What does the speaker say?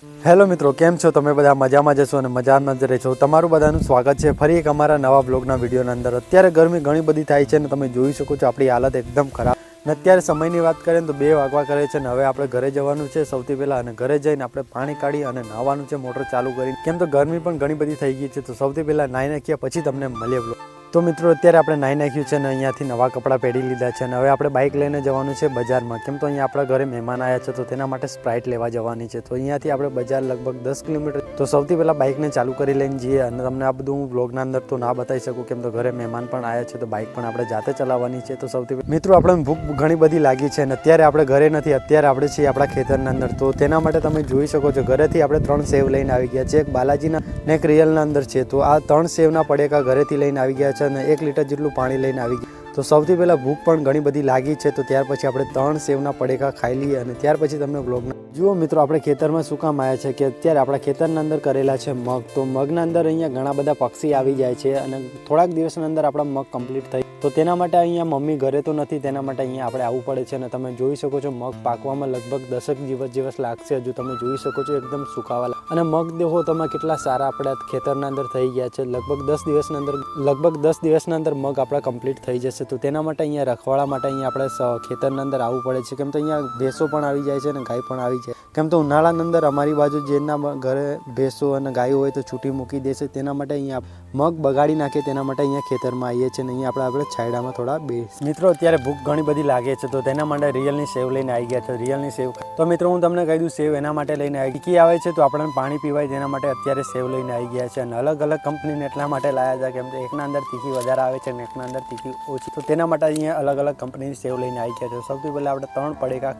Hello મિત્રો, કેમ છો તમે? બધા મજામાં જશો અને મજામાં જ રહેશો. તમારું બધાનું સ્વાગત છે ફરી એક અમારા નવા બ્લોગના વિડીયોના અંદર. અત્યારે ગરમી ઘણી બધી થાય છે અને તમે જોઈ શકો છો આપણી હાલત એકદમ ખરાબ. અને અત્યારે સમયની વાત કરીએ તો 2 વાગવા કરે છે અને હવે આપણે ઘરે જવાનું છે સૌથી પહેલાં. અને ઘરે જઈને આપણે પાણી કાઢી અને નાહવાનું છે મોટર ચાલુ કરી, કેમ તો ગરમી પણ ઘણી બધી થઈ ગઈ છે. તો સૌથી પહેલાં નાહી નાખ્યા પછી તમને મળીએ બ્લોગ. તો મિત્રો અત્યારે આપણે નાહી નાખ્યું છે અને અહીંયાથી નવા કપડાં પહેરી લીધા છે અને હવે આપણે બાઇક લઈને જવાનું છે બજારમાં, કેમ તો અહીંયા આપણા ઘરે મહેમાન આવ્યા છે તો તેના માટે સ્પ્રાઇટ લેવા જવાની છે. તો અહીંયાથી આપણે બજાર લગભગ 10 કિલોમીટર. તો સૌથી પહેલાં બાઇકને ચાલુ કરી લઈને જઈએ અને તમને આ બધું હું બ્લોગના અંદર તો ના બતાવી શકું, કેમ તો ઘરે મહેમાન પણ આવ્યા છે તો બાઇક પણ આપણે જાતે ચલાવવાની છે. તો સૌથી મિત્રો આપણને ભૂખ ઘણી બધી લાગી છે અને અત્યારે આપણે ઘરે નથી, અત્યારે આપણે છીએ આપણા ખેતરના અંદર. તો તેના માટે તમે જોઈ શકો છો ઘરેથી આપણે 3 સેવ લઈને આવી ગયા છે, એક બાલાજીના ને એક રિયલના અંદર છે. તો આ 3 સેવના પડેકા ઘરેથી લઈને આવી ગયા છે અને 1 લીટર જેટલું પાણી લઈને આવી ગયા. તો સૌથી પહેલાં ભૂખ પણ ઘણી બધી લાગી છે તો ત્યાર પછી આપણે 3 સેવના પડેકા ખાઈ લઈએ અને ત્યાર પછી તમને બ્લોગના જુઓ. મિત્રો આપણે ખેતરમાં શું કામ આવ્યા છે કે અત્યારે આપણા ખેતરના અંદર કરેલા છે મગ. તો મગના અંદર અહીંયા ઘણા બધા પક્ષી આવી જાય છે અને થોડાક દિવસના અંદર આપણા મગ કમ્પ્લીટ થઈ, તો તેના માટે અહીંયા મમ્મી ઘરે તો નથી, તેના માટે અહીંયા આપણે આવવું પડે છે. અને તમે જોઈ શકો છો મગ પાકવામાં લગભગ 10 દિવસ લાગશે. હજુ તમે જોઈ શકો છો એકદમ સુકાવા અને મગ દેખો તમે કેટલા સારા આપણા ખેતરના અંદર થઈ ગયા છે. લગભગ 10 દિવસના અંદર મગ આપણા કમ્પ્લીટ થઈ જશે. તો તેના માટે અહીંયા રખવાડા માટે અહીંયા આપણે ખેતરના અંદર આવવું પડે છે, કેમ તો અહીંયા ભેંસો પણ આવી જાય છે અને ગાય પણ આવી જાય. કેમ તો ઉનાળાના અંદર અમારી બાજુ જેના ઘરે ભેંસો અને ગાયો હોય તો છૂટી મૂકી દેશે, તેના માટે અહીંયા મગ બગાડી નાખે, તેના માટે અહીંયા ખેતરમાં આવીએ છીએ અને અહીંયા આપણે છાયડામાં થોડા બેસ. મિત્રો અત્યારે ભૂખ ઘણી બધી લાગે છે તો તેના માટે રિયલની સેવ લઈને આવી ગયા છે. રિયલની સેવ તો મિત્રો હું તમને કહી દઉં, સેવ એના માટે લઈને આવી તીખી આવે છે તો આપણને પાણી પીવાય, તેના માટે અત્યારે સેવ લઈને આવી ગયા છે. અને અલગ અલગ કંપનીને એટલા માટે લાવ્યા છે કેમ કે એકના અંદર તીખી વધારે આવે છે અને એકના અંદર તીખી ઓછી, તો તેના માટે અહીંયા અલગ અલગ કંપનીની સેવ લઈને આવી ગયા છે. સૌથી પહેલાં આપણે 3 પડેકા